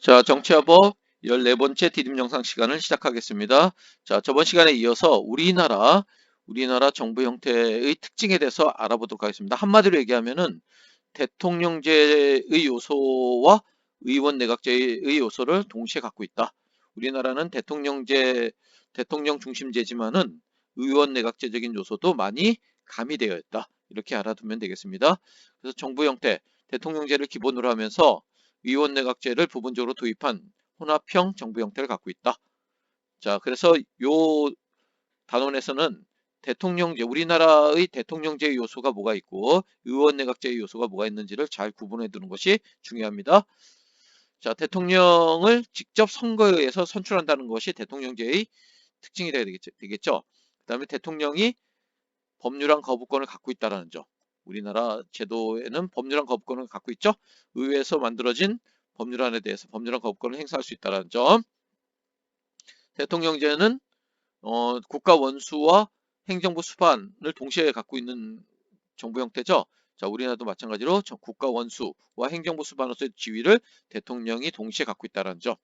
자, 정치화법 14번째 디딤 영상 시간을 시작하겠습니다. 자, 저번 시간에 이어서 우리나라 정부 형태의 특징에 대해서 알아보도록 하겠습니다. 한마디로 얘기하면은 대통령제의 요소와 의원 내각제의 요소를 동시에 갖고 있다. 우리나라는 대통령 중심제지만은 의원 내각제적인 요소도 많이 가미되어 있다. 이렇게 알아두면 되겠습니다. 그래서 정부 형태, 대통령제를 기본으로 하면서 의원 내각제를 부분적으로 도입한 혼합형 정부 형태를 갖고 있다. 자, 그래서 요 단원에서는 우리나라의 대통령제 요소가 뭐가 있고 의원 내각제 요소가 뭐가 있는지를 잘 구분해 두는 것이 중요합니다. 자, 대통령을 직접 선거에 의해서 선출한다는 것이 대통령제의 특징이 되겠죠. 그 다음에 대통령이 법률안 거부권을 갖고 있다는 점. 우리나라 제도에는 법률안 거부권을 갖고 있죠. 의회에서 만들어진 법률안에 대해서 법률안 거부권을 행사할 수 있다는 점. 대통령제는 국가 원수와 행정부 수반을 동시에 갖고 있는 정부 형태죠. 자, 우리나라도 마찬가지로 국가 원수와 행정부 수반으로서의 지위를 대통령이 동시에 갖고 있다는 점.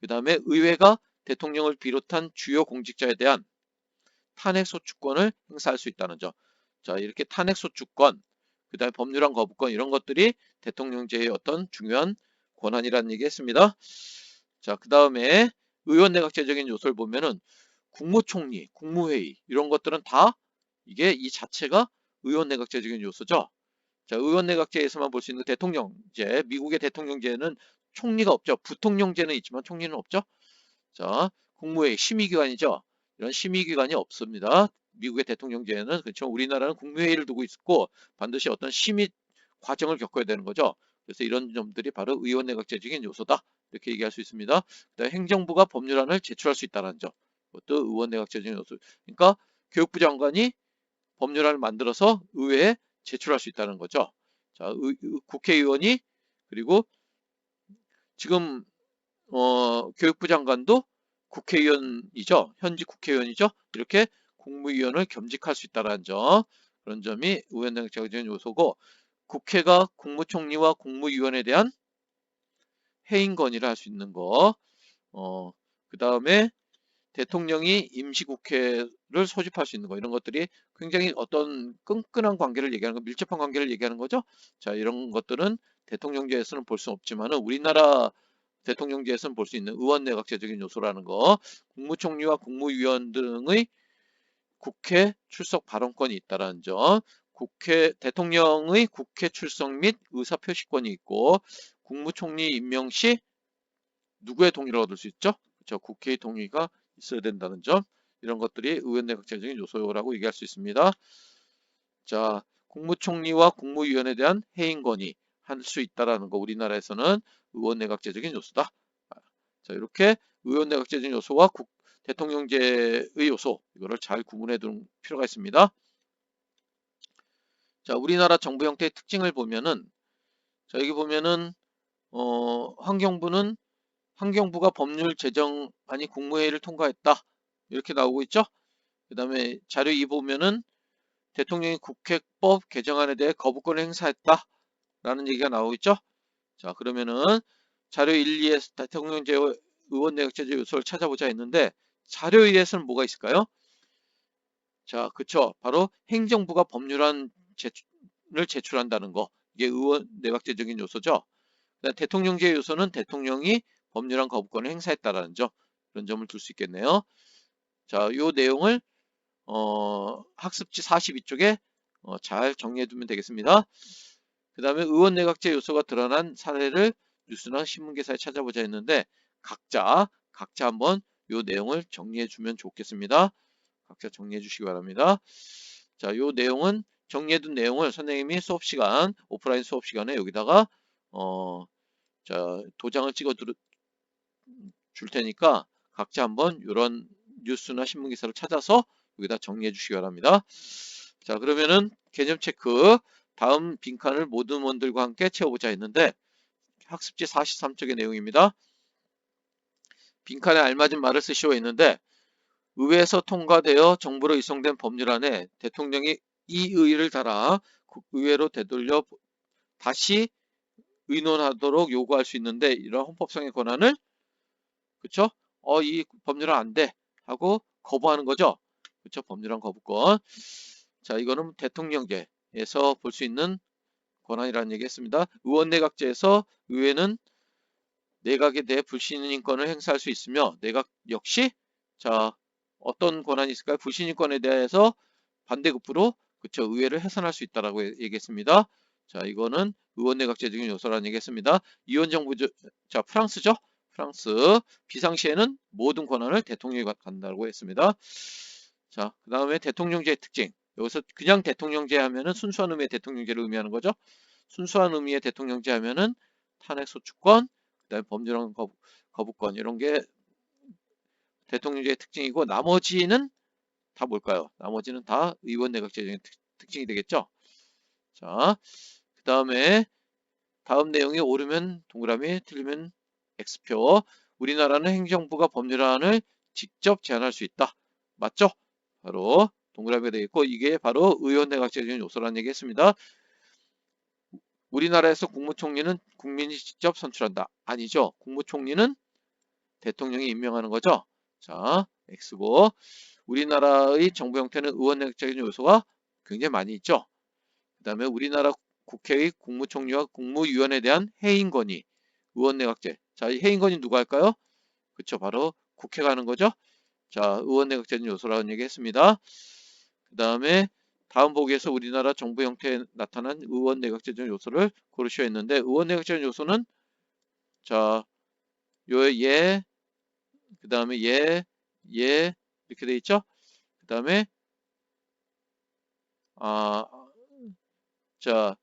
그 다음에 의회가 대통령을 비롯한 주요 공직자에 대한 탄핵소추권을 행사할 수 있다는 점. 자, 이렇게 탄핵소추권, 그 다음에 법률안 거부권 이런 것들이 대통령제의 어떤 중요한 권한이라는 얘기 했습니다. 자, 그 다음에 의원 내각제적인 요소를 보면은 국무총리, 국무회의 이런 것들은 다 이게 이 자체가 의원 내각제적인 요소죠. 자, 의원 내각제에서만 볼 수 있는 대통령제, 미국의 대통령제는 총리가 없죠. 부통령제는 있지만 총리는 없죠. 자, 국무회의 심의기관이죠. 이런 심의기관이 없습니다. 미국의 대통령제에는. 그렇죠. 우리나라는 국무회의를 두고 있고 반드시 어떤 심의 과정을 겪어야 되는 거죠. 그래서 이런 점들이 바로 의원 내각제적인 요소다. 이렇게 얘기할 수 있습니다. 그다음에 행정부가 법률안을 제출할 수 있다는 점. 그것도 의원 내각제적인 요소. 그러니까 교육부 장관이 법률안을 만들어서 의회에 제출할 수 있다는 거죠. 자, 국회의원이 그리고 지금 교육부 장관도 국회의원이죠. 현직 국회의원이죠. 이렇게 국무위원을 겸직할 수 있다는 점. 그런 점이 의원 내각제적인 요소고 국회가 국무총리와 국무위원에 대한 해임 건의를 할 수 있는 거. 그 다음에 대통령이 임시국회를 소집할 수 있는 거. 이런 것들이 굉장히 어떤 끈끈한 관계를 얘기하는 거, 밀접한 관계를 얘기하는 거죠. 자, 이런 것들은 대통령제에서는 볼 수 없지만은 우리나라 대통령제에서는 볼 수 있는 의원 내각제적인 요소라는 거. 국무총리와 국무위원 등의 국회 출석 발언권이 있다는 점. 대통령의 국회 출석 및 의사 표시권이 있고 국무총리 임명 시 누구의 동의를 얻을 수 있죠? 그렇죠. 국회의 동의가 있어야 된다는 점. 이런 것들이 의원 내각제적인 요소라고 얘기할 수 있습니다. 자, 국무총리와 국무위원에 대한 해임 건의 할 수 있다라는 거. 우리나라에서는 의원 내각제적인 요소다. 자, 이렇게 의원 내각제적인 요소와 대통령제의 요소 이거를 잘 구분해 둘 필요가 있습니다. 자, 우리나라 정부 형태의 특징을 보면은 자, 여기 보면은 환경부가 법률 제정안이 국무회의를 통과했다. 이렇게 나오고 있죠. 그 다음에 자료 2 보면은 대통령이 국회법 개정안에 대해 거부권을 행사했다. 라는 얘기가 나오고 있죠. 자, 그러면은 자료 1, 2에서 대통령제 의원 내각제적 요소를 찾아보자 했는데 자료 1에서는 뭐가 있을까요? 자, 그쵸. 바로 행정부가 법률안을 제출한다는 거. 이게 의원 내각제적인 요소죠. 대통령제 요소는 대통령이 법률안 거부권을 행사했다라는 점. 그런 점을 둘 수 있겠네요. 자, 요 내용을 학습지 42쪽에 잘 정리해 두면 되겠습니다. 그 다음에 의원 내각제 요소가 드러난 사례를 뉴스나 신문 기사에 찾아보자 했는데 각자 한번 요 내용을 정리해 주면 좋겠습니다. 각자 정리해 주시기 바랍니다. 자, 요 내용은 정리해 둔 내용을 선생님이 오프라인 수업 시간에 여기다가 자, 도장을 찍어 줄 테니까 각자 한번 이런 뉴스나 신문 기사를 찾아서 여기다 정리해 주시기 바랍니다. 자, 그러면은 개념 체크 다음 빈칸을 모든 원들과 함께 채워보자 했는데 학습지 43쪽의 내용입니다. 빈칸에 알맞은 말을 쓰시오 했는데 의회에서 통과되어 정부로 이송된 법률안에 대통령이 이 의의를 달아 의회로 되돌려 다시 의논하도록 요구할 수 있는데 이런 헌법상의 권한을 그쵸? 이 법률은 안 돼 하고 거부하는 거죠. 그쵸? 법률안 거부권. 자, 이거는 대통령제에서 볼 수 있는 권한이라는 얘기했습니다. 의원내각제에서 의회는 내각에 대해 불신임권을 행사할 수 있으며 내각 역시 자 어떤 권한이 있을까요? 불신임권에 대해서 반대급부로 그쵸 의회를 해산할 수 있다라고 얘기했습니다. 자 이거는 의원내각제적인 요소라는 얘기했습니다. 이원정부 자 프랑스죠. 프랑스 비상시에는 모든 권한을 대통령이 갖는다고 했습니다. 자 그 다음에 대통령제의 특징. 여기서 그냥 대통령제 하면은 순수한 의미의 대통령제를 의미하는 거죠. 순수한 의미의 대통령제 하면은 탄핵소추권, 그다음에 법률안 거부권 이런 게 대통령제의 특징이고 나머지는 다 뭘까요? 나머지는 다 의원 내각제적인 특징이 되겠죠. 자, 그 다음에 다음 내용이 옳으면 동그라미, 틀리면 X표. 우리나라는 행정부가 법률안을 직접 제안할 수 있다. 맞죠? 바로 동그라미가 되겠고 이게 바로 의원 내각제적인 요소라는 얘기했습니다. 우리나라에서 국무총리는 국민이 직접 선출한다. 아니죠. 국무총리는 대통령이 임명하는 거죠. 자, X고 우리나라의 정부 형태는 의원내각적인 요소가 굉장히 많이 있죠. 그 다음에 우리나라 국회의 국무총리와 국무위원에 대한 해임건의, 의원내각제. 자, 이 해임건의 누가 할까요? 그쵸, 바로 국회가 하는 거죠. 자, 의원내각제는 요소라는 얘기 했습니다. 그 다음에 다음 보기에서 우리나라 정부 형태에 나타난 의원내각제적 요소를 고르시오 했는데 의원내각제적 요소는 자, 예, 그 다음에 예 이렇게 돼 있죠. 그 다음에 자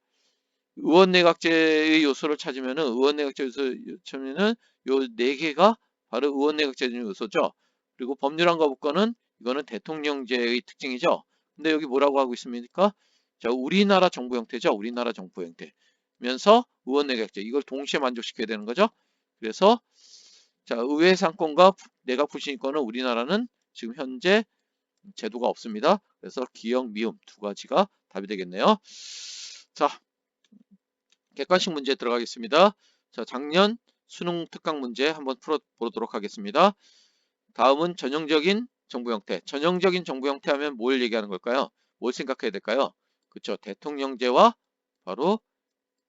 의원내각제의 요소를 찾으면은 의원내각제 요소 찾으면은 요 네 개가 바로 의원내각제 요소죠. 그리고 법률안 거부권은 이거는 대통령제의 특징이죠. 근데 여기 뭐라고 하고 있습니까? 자 우리나라 정부 형태죠. 우리나라 정부 형태면서 의원내각제 이걸 동시에 만족시켜야 되는 거죠. 그래서 자 의회 상권과 내각 불신권은 우리나라는 지금 현재 제도가 없습니다. 그래서 기역, 미음 두 가지가 답이 되겠네요. 자, 객관식 문제 들어가겠습니다. 자, 작년 수능 특강 문제 한번 풀어보도록 하겠습니다. 다음은 전형적인 정부 형태. 전형적인 정부 형태 하면 뭘 얘기하는 걸까요? 뭘 생각해야 될까요? 그렇죠. 대통령제와 바로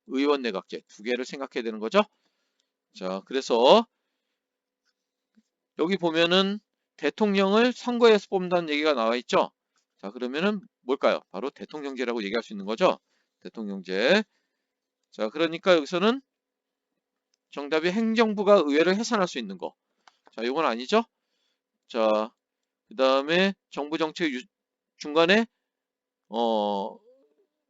의원 내각제 두 개를 생각해야 되는 거죠. 자, 그래서 여기 보면은 대통령을 선거에서 뽑는다는 얘기가 나와 있죠. 자, 그러면은 뭘까요? 바로 대통령제라고 얘기할 수 있는 거죠. 대통령제. 자, 그러니까 여기서는 정답이 행정부가 의회를 해산할 수 있는 거. 자, 이건 아니죠? 자, 그 다음에 정부 정책 중간에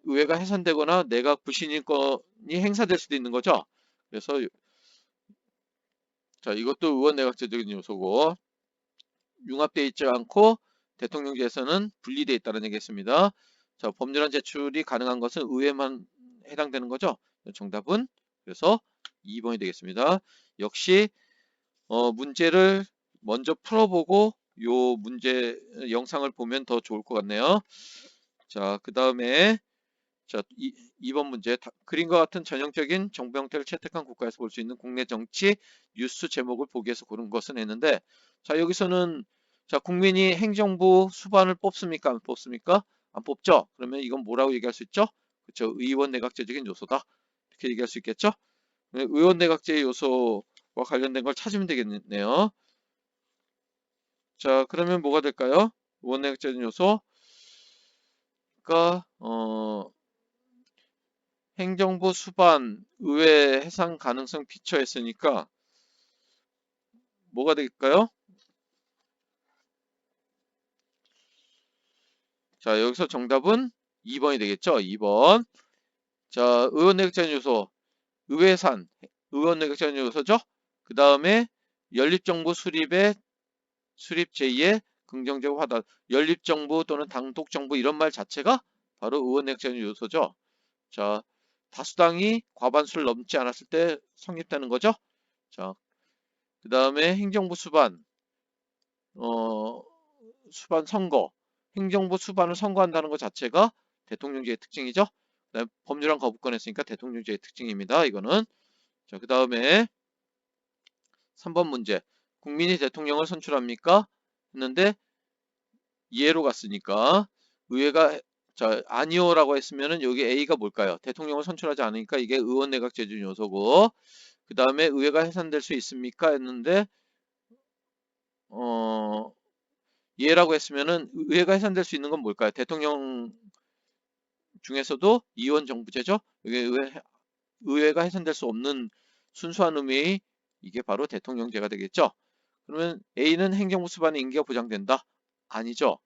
의회가 해산되거나 내각 불신임권이 행사될 수도 있는 거죠. 그래서 자, 이것도 의원 내각제적인 요소고 융합되어 있지 않고 대통령제에서는 분리되어 있다는 얘기했습니다. 자, 법률안 제출이 가능한 것은 의회만 해당되는 거죠. 정답은 그래서 2번이 되겠습니다. 역시 문제를 먼저 풀어보고 요 문제 영상을 보면 더 좋을 것 같네요. 자, 그 다음에 자, 2번 문제 그림과 같은 전형적인 정부 형태를 채택한 국가에서 볼 수 있는 국내 정치 뉴스 제목을 보기에서 고른 것은 했는데 자 여기서는 자 국민이 행정부 수반을 뽑습니까 안 뽑습니까? 안 뽑죠. 그러면 이건 뭐라고 얘기할 수 있죠? 그렇죠. 의원 내각제적인 요소다. 이렇게 얘기할 수 있겠죠? 의원 내각제 요소와 관련된 걸 찾으면 되겠네요. 자 그러면 뭐가 될까요? 의원 내각제적인 요소가 행정부 수반 의회 해상 가능성 피처했으니까 뭐가 될까요? 자 여기서 정답은 2번이 되겠죠. 2번. 자 의원 내각제한 요소 의회산 의원 내각제한 요소죠. 그 다음에 연립정부 수립의 수립 제2의 긍정적 화단 연립정부 또는 당독정부 이런 말 자체가 바로 의원 내각제한 요소죠. 자 다수당이 과반수를 넘지 않았을 때 성립되는 거죠. 자 그 다음에 행정부 수반 수반 선거, 행정부 수반을 선거한다는 것 자체가 대통령제의 특징이죠. 법률안 거부권 했으니까 대통령제의 특징입니다. 이거는 자, 그 다음에 3번 문제. 국민이 대통령을 선출합니까? 했는데 예로 갔으니까 의회가 자 아니오라고 했으면은 여기 A가 뭘까요? 대통령을 선출하지 않으니까 이게 의원 내각 제준 요소고 그 다음에 의회가 해산될 수 있습니까? 했는데 어 예라고 했으면은 의회가 해산될 수 있는 건 뭘까요? 대통령 중에서도 이원 정부제죠. 이게 의회가 해산될 수 없는 순수한 의미의 이게 바로 대통령제가 되겠죠. 그러면 A는 행정부 수반의 임기가 보장된다? 아니죠.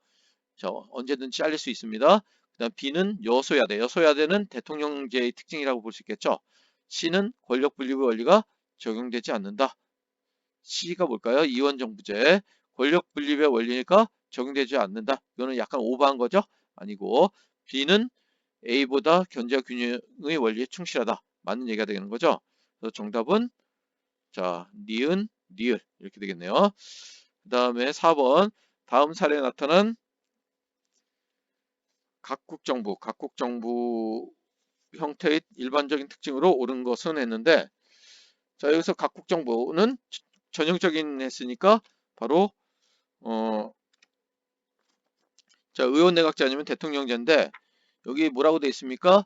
자, 언제든지 잘릴 수 있습니다. 그 다음 B는 여소야대. 여소야대는 대통령제의 특징이라고 볼 수 있겠죠. C는 권력 분립의 원리가 적용되지 않는다. C가 뭘까요? 이원정부제. 권력 분립의 원리가 적용되지 않는다. 이거는 약간 오버한 거죠? 아니고 B는 A보다 견제와 균형의 원리에 충실하다. 맞는 얘기가 되는 거죠. 그래서 정답은 자, 니은, 니을 이렇게 되겠네요. 그 다음에 4번 다음 사례에 나타난 각국 정부 형태의 일반적인 특징으로 옳은 것은 했는데 자 여기서 각국 정부는 전형적인 했으니까 바로 자 의원 내각제 아니면 대통령제인데 여기 뭐라고 돼 있습니까?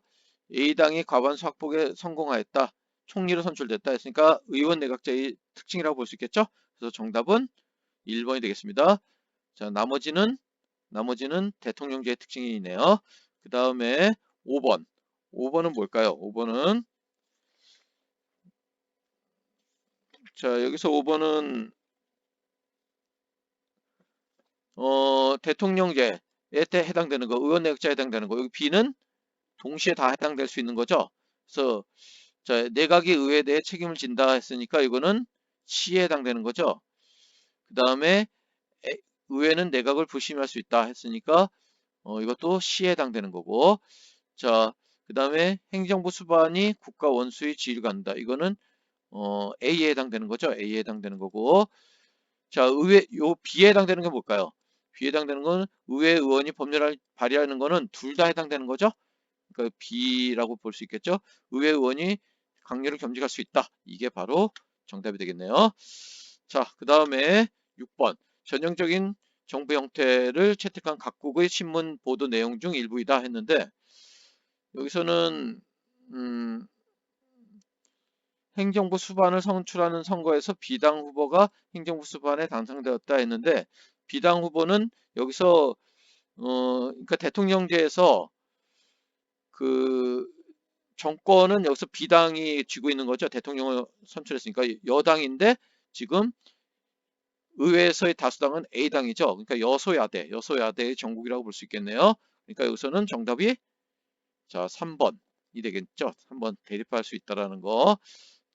A당이 과반수 확보에 성공하였다. 총리로 선출됐다 했으니까 의원 내각제의 특징이라고 볼 수 있겠죠? 그래서 정답은 1번이 되겠습니다. 자 나머지는 대통령제의 특징이네요. 그 다음에 5번. 5번은 뭘까요? 5번은 자 여기서 5번은 대통령제에 해당되는 거, 의원 내각제에 해당되는 거. 여기 B는 동시에 다 해당될 수 있는 거죠. 그래서 자 내각이 의회에 대해 책임을 진다 했으니까 이거는 C에 해당되는 거죠. 그 다음에 의회는 내각을 부심할 수 있다 했으니까 이것도 C에 해당되는 거고. 자, 그 다음에 행정부 수반이 국가 원수의 지휘를 갖는다. 이거는 A에 해당되는 거죠. A에 해당되는 거고. 자, 요 B에 해당되는 게 뭘까요? B에 해당되는 건 의회 의원이 법률을 발의하는 거는 둘 다 해당되는 거죠. 그러니까 B라고 볼 수 있겠죠. 의회 의원이 강요를 겸직할 수 있다. 이게 바로 정답이 되겠네요. 자, 그 다음에 6번. 전형적인 정부 형태를 채택한 각국의 신문 보도 내용 중 일부이다 했는데 여기서는 음, 행정부 수반을 선출하는 선거에서 비당 후보가 행정부 수반에 당선되었다 했는데 비당 후보는 여기서 그러니까 대통령제에서 그 정권은 여기서 비당이 쥐고 있는 거죠. 대통령을 선출했으니까 여당인데 지금 의회에서의 다수당은 A당이죠. 그러니까 여소야대의 정국이라고 볼 수 있겠네요. 그러니까 여기서는 정답이 자 3번이 되겠죠. 3번 대립할 수 있다라는 거.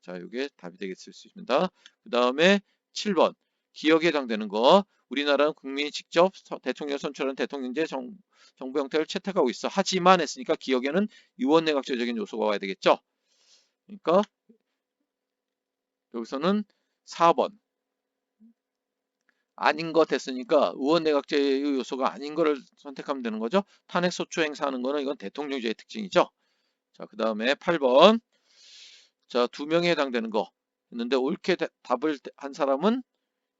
자, 이게 답이 되겠을 수 있습니다. 그 다음에 7번 기역에 해당되는 거. 우리나라는 국민이 직접 대통령 선출하는 대통령제 정부 형태를 채택하고 있어. 하지만 했으니까 기역에는 의원내각제적인 요소가 와야 되겠죠. 그러니까 여기서는 4번 아닌 것 했으니까 의원내각제의 요소가 아닌 거를 선택하면 되는 거죠. 탄핵소추 행사하는 거는 이건 대통령제의 특징이죠. 자, 그 다음에 8번 자, 2명에 해당되는 거 했는데 옳게 답을 한 사람은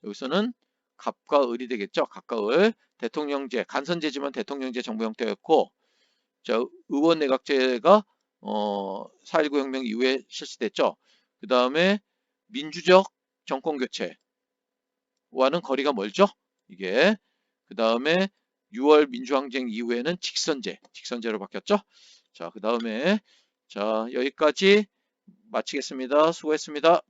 여기서는 갑과 을이 되겠죠. 갑과 을. 대통령제, 간선제지만 대통령제 정부 형태였고 자, 의원 내각제가 4.19 혁명 이후에 실시됐죠. 그 다음에 민주적 정권 교체와는 거리가 멀죠. 이게 그 다음에 6월 민주항쟁 이후에는 직선제로 바뀌었죠. 자, 그 다음에 자 여기까지 마치겠습니다. 수고했습니다.